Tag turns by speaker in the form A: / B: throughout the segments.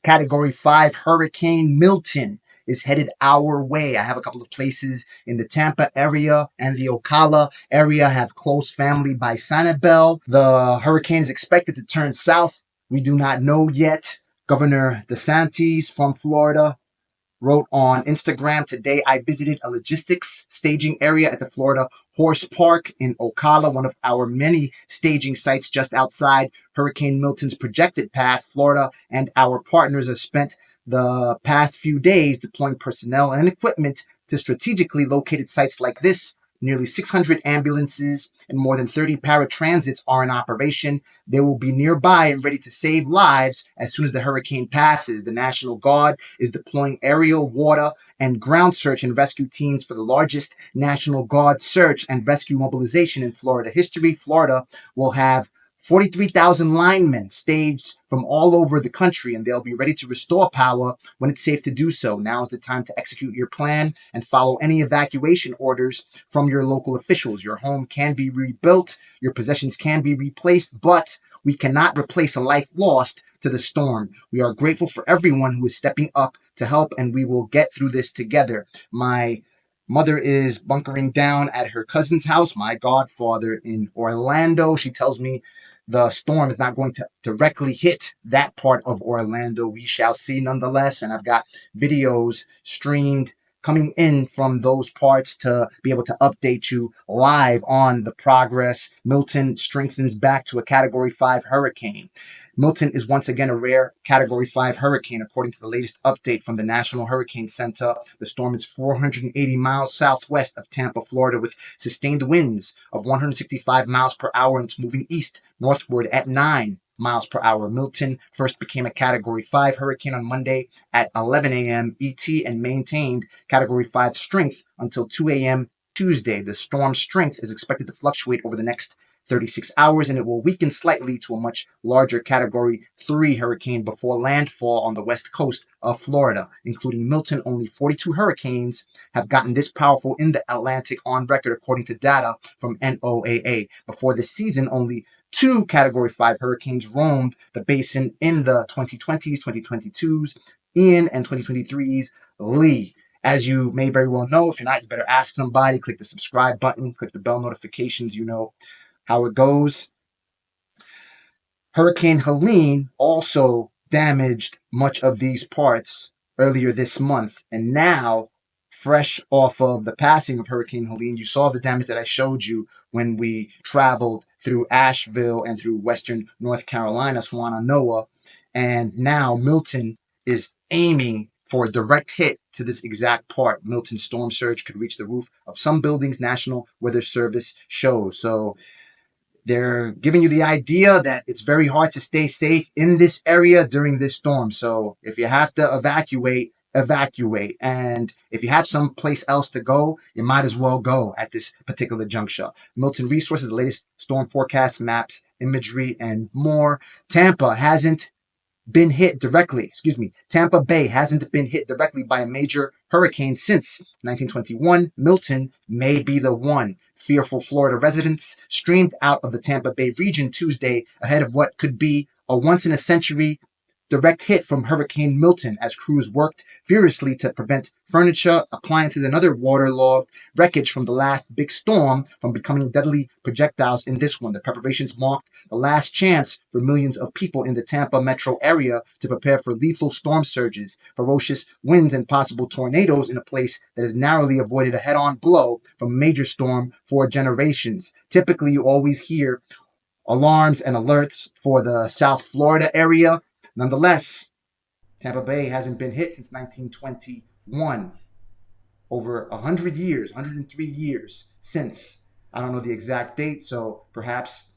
A: Category 5 Hurricane Milton is headed our way. I have a couple of places in the Tampa area and the Ocala area have close family by Sanibel. The hurricane is expected to turn south. We do not know yet. Governor DeSantis from Florida wrote on Instagram today, I visited a logistics staging area at the Florida Horse Park in Ocala, one of our many staging sites just outside Hurricane Milton's projected path. Florida and our partners have spent the past few days deploying personnel and equipment to strategically located sites like this. Nearly 600 ambulances and more than 30 paratransits are in operation. They will be nearby and ready to save lives as soon as the hurricane passes. The National Guard is deploying aerial, water, and ground search and rescue teams for the largest National Guard search and rescue mobilization in Florida history. Florida will have 43,000 linemen staged from all over the country, and they'll be ready to restore power when it's safe to do so. Now is the time to execute your plan and follow any evacuation orders from your local officials. Your home can be rebuilt, your possessions can be replaced, but we cannot replace a life lost to the storm. We are grateful for everyone who is stepping up to help, and we will get through this together. My mother is bunkering down at her cousin's house, my godfather in Orlando. She tells me the storm is not going to directly hit that part of Orlando. We shall see nonetheless. And I've got videos streamed coming in from those parts to be able to update you live on the progress. Milton strengthens back to a Category 5 hurricane. Milton is once again a rare Category 5 hurricane. According to the latest update from the National Hurricane Center, the storm is 480 miles southwest of Tampa, Florida, with sustained winds of 165 miles per hour, and it's moving east northward at 9 miles per hour. Milton first became a Category 5 hurricane on Monday at 11 a.m. ET and maintained Category 5 strength until 2 a.m. Tuesday. The storm's strength is expected to fluctuate over the next 36 hours, and it will weaken slightly to a much larger Category 3 hurricane before landfall on the west coast of Florida. Including Milton, only 42 hurricanes have gotten this powerful in the Atlantic on record, according to data from NOAA. Before this season, only 2 Category 5 hurricanes roamed the basin in the 2020s, 2022s, Ian, and 2023's Lee. As you may very well know, if you're not, you better ask somebody. Click the subscribe button, click the bell notifications, you know how it goes. Hurricane Helene also damaged much of these parts earlier this month. And now, fresh off of the passing of Hurricane Helene, you saw the damage that I showed you when we traveled through Asheville and through western North Carolina, Swannanoa. And now Milton is aiming for a direct hit to this exact part. Milton's storm surge could reach the roof of some buildings, National Weather Service shows. So they're giving you the idea that it's very hard to stay safe in this area during this storm. So if you have to evacuate, evacuate. And if you have someplace else to go, you might as well go at this particular juncture. Milton Resources, the latest storm forecast, maps, imagery, and more. Tampa Bay hasn't been hit directly by a major hurricane since 1921. Milton may be the one. Fearful Florida residents streamed out of the Tampa Bay region Tuesday ahead of what could be a once-in-a-century direct hit from Hurricane Milton as crews worked furiously to prevent furniture, appliances, and other waterlogged wreckage from the last big storm from becoming deadly projectiles in this one. The preparations marked the last chance for millions of people in the Tampa metro area to prepare for lethal storm surges, ferocious winds, and possible tornadoes in a place that has narrowly avoided a head-on blow from a major storm for generations. Typically, you always hear alarms and alerts for the South Florida area. Nonetheless, Tampa Bay hasn't been hit since 1921. Over 100 years, 103 years since. I don't know the exact date, so perhaps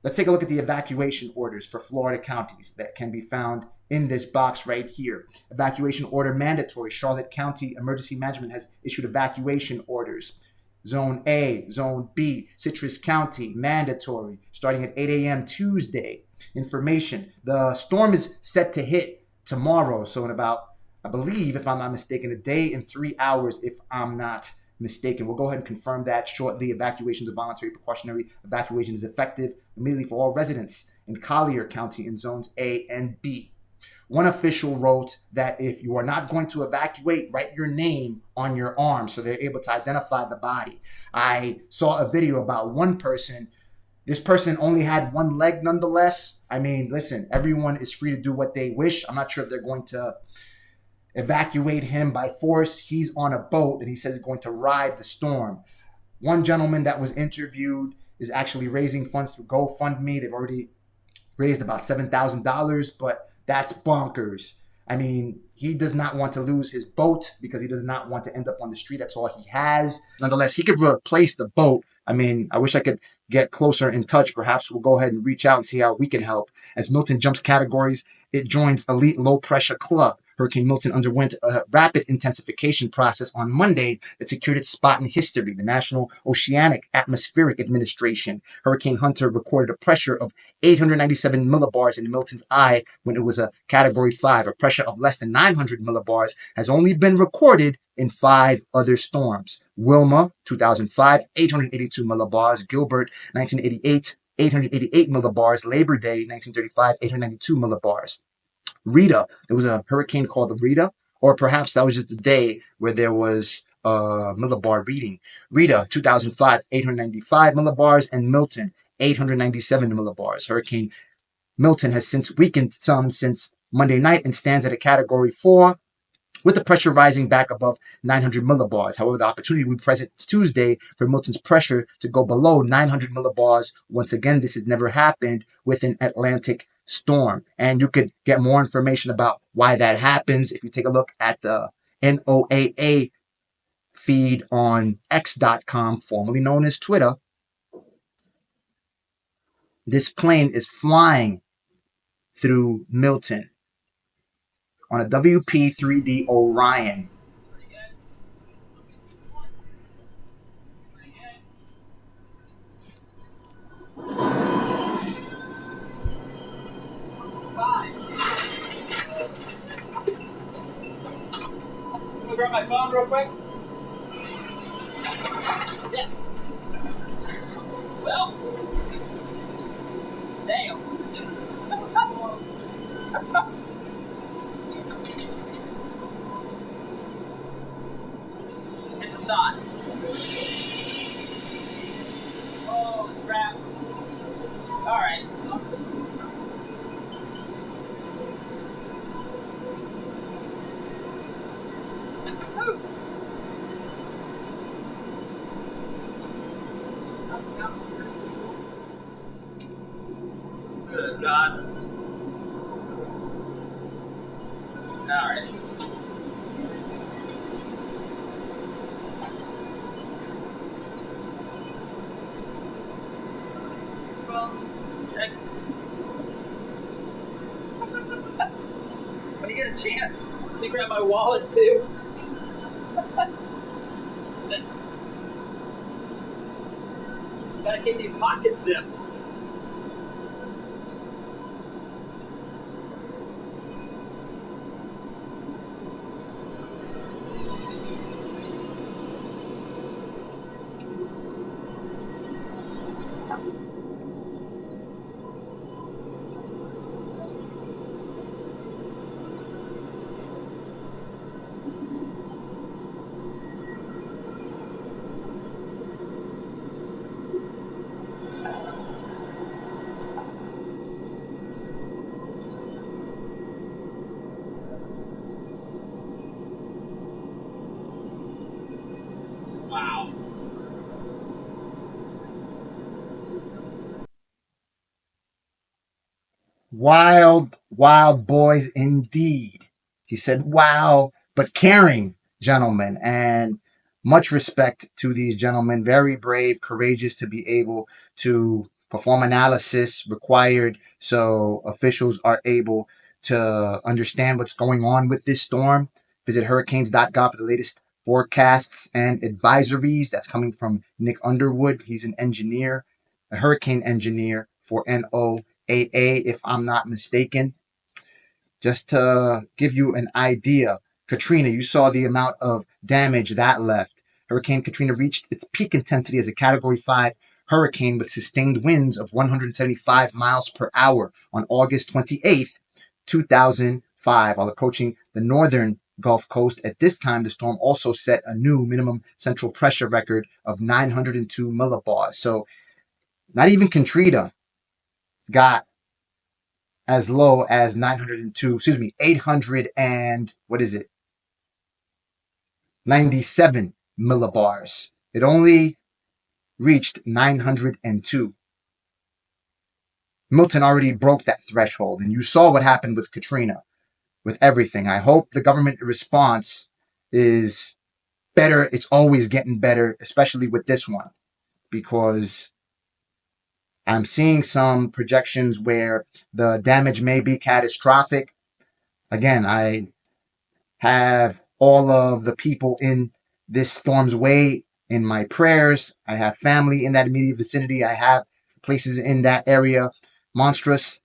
A: let's take a look at the evacuation orders for Florida counties that can be found in this box right here. Evacuation order mandatory. Charlotte County Emergency Management has issued evacuation orders. Zone A, Zone B, Citrus County, mandatory, starting at 8 a.m. Tuesday. Information. The storm is set to hit tomorrow, so in about, I believe, if I'm not mistaken, a day and 3 hours, if I'm not mistaken. We'll go ahead and confirm that shortly. Evacuation is a voluntary precautionary evacuation is effective immediately for all residents in Collier County in Zones A and B. One official wrote that if you are not going to evacuate, write your name on your arm so they're able to identify the body. I saw a video about one person. This person only had one leg nonetheless. I mean, listen, everyone is free to do what they wish. I'm not sure if they're going to evacuate him by force. He's on a boat and he says he's going to ride the storm. One gentleman that was interviewed is actually raising funds through GoFundMe. They've already raised about $7,000, but that's bonkers. I mean, he does not want to lose his boat because he does not want to end up on the street. That's all he has. Nonetheless, he could replace the boat. I mean, I wish I could get closer in touch. Perhaps we'll go ahead and reach out and see how we can help. As Milton jumps categories, it joins elite low pressure club. Hurricane Milton underwent a rapid intensification process on Monday that secured its spot in history. The National Oceanic Atmospheric Administration, Hurricane Hunter, recorded a pressure of 897 millibars in Milton's eye when it was a Category 5. A pressure of less than 900 millibars has only been recorded in 5 other storms. Wilma, 2005, 882 millibars. Gilbert, 1988, 888 millibars. Labor Day, 1935, 892 millibars. Rita, there was a hurricane called the Rita, or perhaps that was just the day where there was a millibar reading. Rita, 2005, 895 millibars, and Milton, 897 millibars. Hurricane Milton has since weakened some since Monday night and stands at a Category 4, with the pressure rising back above 900 millibars. However, the opportunity will be present Tuesday for Milton's pressure to go below 900 millibars. Once again, this has never happened with an Atlantic storm. And you could get more information about why that happens if you take a look at the NOAA feed on X.com, formerly known as Twitter. This plane is flying through Milton on a WP-3D Orion.
B: Grab my phone real quick. Yeah. Well. Damn. Hit the sun. Oh, crap. Alright. Good God. Alright. Well, thanks. When you get a chance, let me grab my wallet too. Thanks. Gotta keep these pockets zipped. Wow.
A: Wild, wild boys indeed. He said, wow, but caring gentlemen. And much respect to these gentlemen. Very brave, courageous to be able to perform analysis required so officials are able to understand what's going on with this storm. Visit hurricanes.gov for the latest forecasts and advisories. That's coming from Nick Underwood. He's an engineer, a hurricane engineer for NOAA, if I'm not mistaken. Just to give you an idea, Katrina, you saw the amount of damage that left. Hurricane Katrina reached its peak intensity as a Category 5 hurricane with sustained winds of 175 miles per hour on August 28th, 2005. 5 while approaching the northern Gulf Coast. At this time, the storm also set a new minimum central pressure record of 902 millibars. So not even Katrina got as low as 902, 800 and what is it? 97 millibars. It only reached 902. Milton already broke that threshold, and you saw what happened with Katrina, with everything. I hope the government response is better. It's always getting better, especially with this one, because I'm seeing some projections where the damage may be catastrophic. Again, I have all of the people in this storm's way in my prayers. I have family in that immediate vicinity. I have places in that area. Monstrous.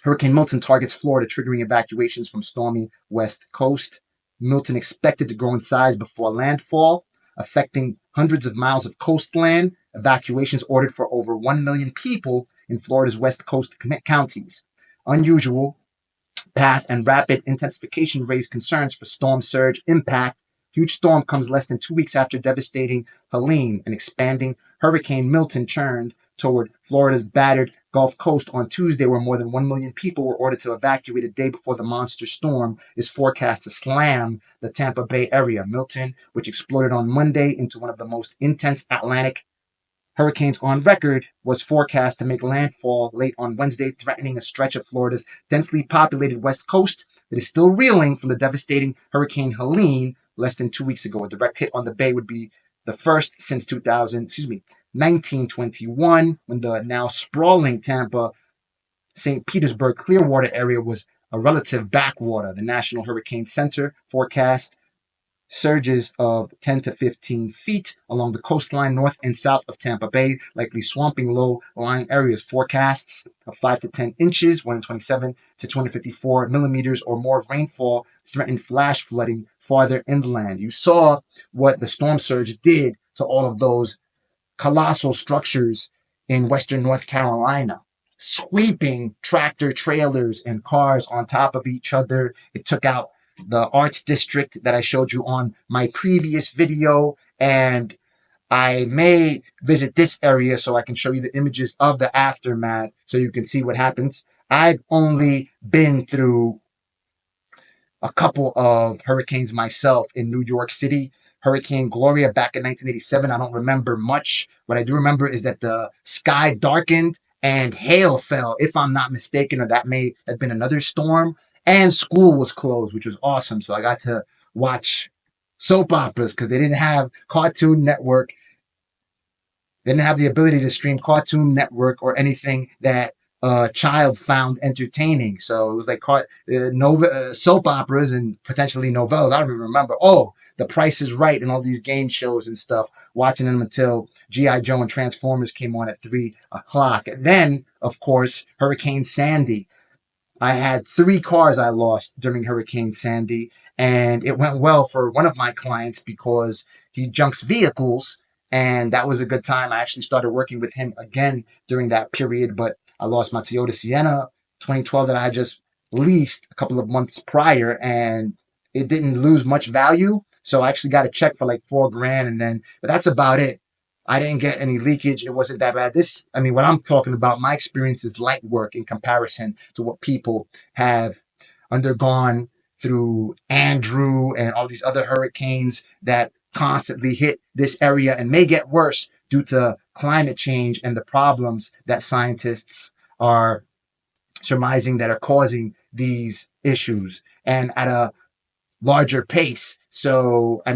A: Hurricane Milton targets Florida, triggering evacuations from stormy west coast. Milton expected to grow in size before landfall, affecting hundreds of miles of coastline. Evacuations ordered for over 1 million people in Florida's west coast counties. Unusual path and rapid intensification raised concerns for storm surge impact. Huge storm comes less than 2 weeks after devastating Helene. An expanding Hurricane Milton churned toward Florida's battered Gulf Coast on Tuesday, where more than 1 million people were ordered to evacuate a day before the monster storm is forecast to slam the Tampa Bay area. Milton, which exploded on Monday into one of the most intense Atlantic hurricanes on record, was forecast to make landfall late on Wednesday, threatening a stretch of Florida's densely populated west coast that is still reeling from the devastating Hurricane Helene less than 2 weeks ago. A direct hit on the Bay would be the first since 1921, when the now sprawling Tampa, St. Petersburg, Clearwater area was a relative backwater. The National Hurricane Center forecast surges of 10 to 15 feet along the coastline north and south of Tampa Bay, likely swamping low-lying areas. Forecasts of 5 to 10 inches, 127 to 254 millimeters or more of rainfall threatened flash flooding farther inland. You saw what the storm surge did to all of those colossal structures in western North Carolina, sweeping tractor trailers and cars on top of each other. It took out the arts district that I showed you on my previous video, and I may visit this area so I can show you the images of the aftermath so you can see what happens. I've only been through a couple of hurricanes myself in New York City. Hurricane Gloria back in 1987. I don't remember much. What I do remember is that the sky darkened and hail fell, if I'm not mistaken, or that may have been another storm. And school was closed, which was awesome. So I got to watch soap operas because they didn't have Cartoon Network. They didn't have the ability to stream Cartoon Network or anything that a child found entertaining. So it was like soap operas and potentially novellas. I don't even remember. Oh, The Price is Right and all these game shows and stuff. Watching them until G.I. Joe and Transformers came on at 3 o'clock. And then, of course, Hurricane Sandy. I had 3 cars I lost during Hurricane Sandy, and it went well for one of my clients because he junks vehicles, and that was a good time. I actually started working with him again during that period, but I lost my Toyota Sienna 2012 that I had just leased a couple of months prior, and it didn't lose much value, so I actually got a check for like $4,000, and then, but that's about it. I didn't get any leakage. It wasn't that bad. What I'm talking about, my experience is light work in comparison to what people have undergone through Andrew and all these other hurricanes that constantly hit this area and may get worse due to climate change and the problems that scientists are surmising that are causing these issues, and at a larger pace. So, I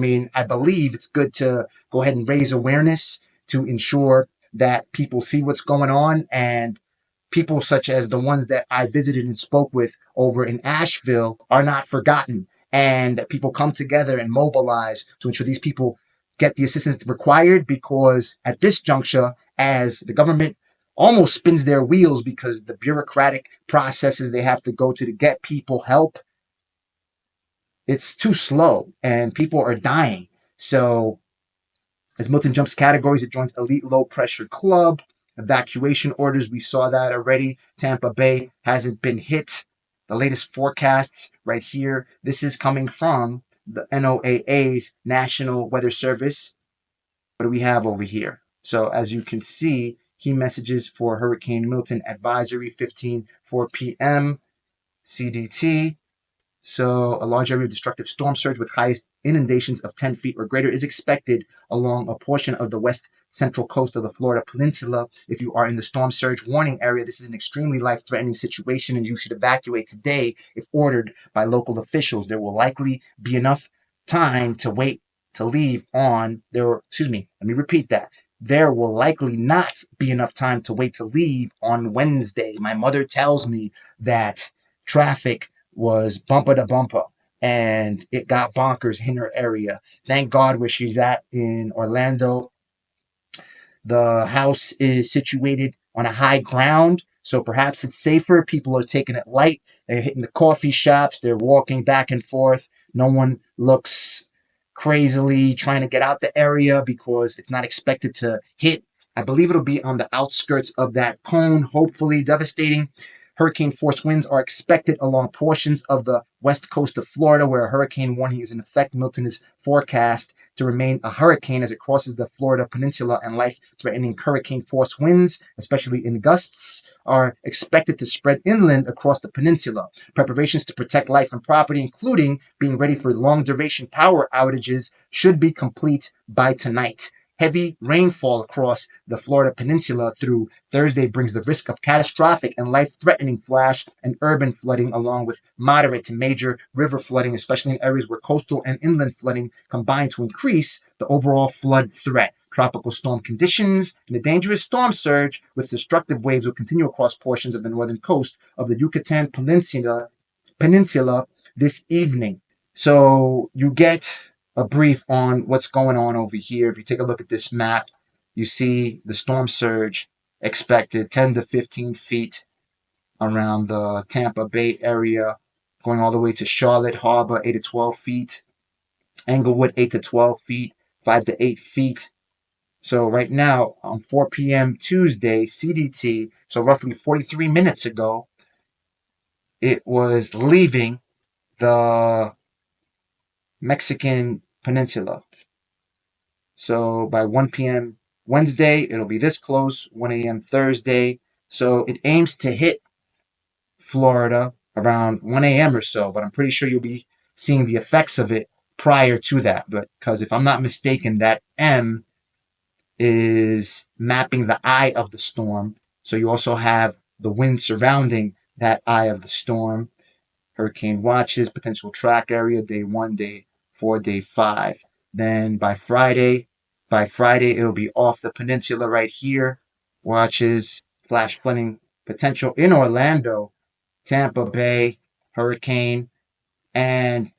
A: believe it's good to go ahead and raise awareness to ensure that people see what's going on, and people such as the ones that I visited and spoke with over in Asheville are not forgotten, and that people come together and mobilize to ensure these people get the assistance required, because at this juncture, as the government almost spins their wheels because the bureaucratic processes they have to go to get people help, it's too slow and people are dying. So as Milton jumps categories, it joins elite low pressure club. Evacuation orders, we saw that already. Tampa Bay hasn't been hit. the latest forecasts right here. This is coming from the NOAA's National Weather Service. What do we have over here? So as you can see, key messages for Hurricane Milton advisory 4 p.m. CDT. So a large area of destructive storm surge with highest inundations of 10 feet or greater is expected along a portion of the west central coast of the Florida Peninsula. If you are in the storm surge warning area, this is an extremely life-threatening situation and you should evacuate today if ordered by local officials. There will likely be enough time to wait to leave on there. Excuse me, let me repeat that. There will likely not be enough time to wait to leave on Wednesday. My mother tells me that traffic was bumper to bumper and it got bonkers in her area. Thank God where she's at in Orlando, the house is situated on a high ground, so perhaps it's safer. People are taking it light. They're hitting the coffee shops. They're walking back and forth. No one looks crazily trying to get out the area because it's not expected to hit. I believe it'll be on the outskirts of that cone, hopefully devastating. Hurricane force winds are expected along portions of the west coast of Florida, where a hurricane warning is in effect. Milton is forecast to remain a hurricane as it crosses the Florida Peninsula, and life-threatening hurricane force winds, especially in gusts, are expected to spread inland across the peninsula. Preparations to protect life and property, including being ready for long-duration power outages, should be complete by tonight. Heavy rainfall across the Florida Peninsula through Thursday brings the risk of catastrophic and life-threatening flash and urban flooding, along with moderate to major river flooding, especially in areas where coastal and inland flooding combine to increase the overall flood threat. Tropical storm conditions and a dangerous storm surge with destructive waves will continue across portions of the northern coast of the Yucatan Peninsula this evening. So you get a brief on what's going on over here. If you take a look at this map, you see the storm surge expected 10 to 15 feet around the Tampa Bay area, going all the way to Charlotte Harbor, 8 to 12 feet, Englewood, 8 to 12 feet, 5 to 8 feet. So right now, on 4 p.m. Tuesday, CDT, so roughly 43 minutes ago, it was leaving the Mexican Peninsula. So by 1 p.m. Wednesday, it'll be this close, 1 a.m. Thursday. So it aims to hit Florida around 1 a.m. or so, but I'm pretty sure you'll be seeing the effects of it prior to that. But because if I'm not mistaken, that M is mapping the eye of the storm. So you also have the wind surrounding that eye of the storm. Hurricane watches, potential track area, day 1, day 4, day 5. Then by Friday, it'll be off the peninsula right here. Watches, flash flooding potential in Orlando, Tampa Bay, hurricane. And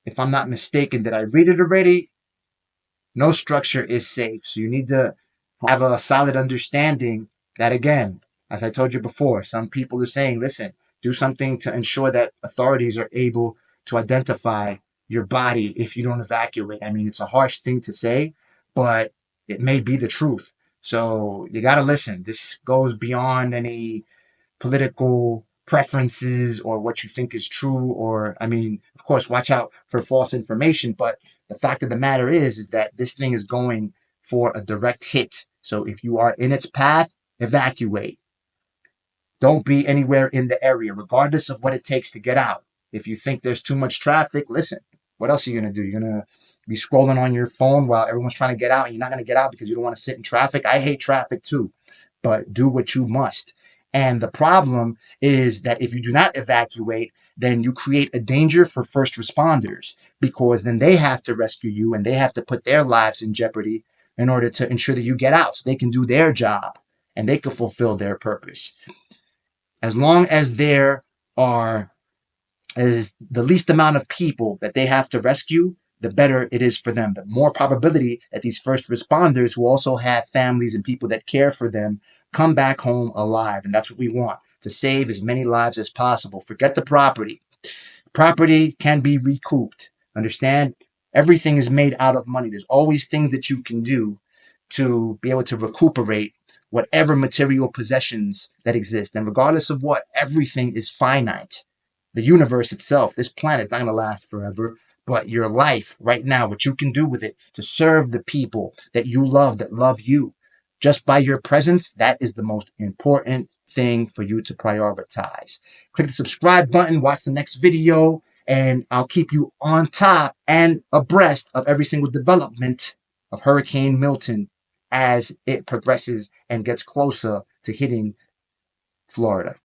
A: if I'm not mistaken, did I read it already? No structure is safe. So you need to have a solid understanding that, again, as I told you before, some people are saying, listen, do something to ensure that authorities are able to identify your body if you don't evacuate. I mean, it's a harsh thing to say, but it may be the truth. So you got to listen. This goes beyond any political preferences or what you think is true. Or, I mean, of course, watch out for false information. But the fact of the matter is that this thing is going for a direct hit. So if you are in its path, evacuate. Don't be anywhere in the area, regardless of what it takes to get out. If you think there's too much traffic, listen, what else are you going to do? You're going to be scrolling on your phone while everyone's trying to get out, and you're not going to get out because you don't want to sit in traffic. I hate traffic too, but do what you must. And the problem is that if you do not evacuate, then you create a danger for first responders, because then they have to rescue you and they have to put their lives in jeopardy in order to ensure that you get out so they can do their job and they can fulfill their purpose. As long as there are as the least amount of people that they have to rescue, the better it is for them. The more probability that these first responders, who also have families and people that care for them, come back home alive. And that's what we want, to save as many lives as possible. Forget the property. Property can be recouped. Understand? Everything is made out of money. There's always things that you can do to be able to recuperate whatever material possessions that exist. And regardless of what, everything is finite. the universe itself, this planet is not going to last forever, but your life right now, what you can do with it to serve the people that you love, that love you, just by your presence, that is the most important thing for you to prioritize. Click the subscribe button, watch the next video, and I'll keep you on top and abreast of every single development of Hurricane Milton as it progresses and gets closer to hitting Florida.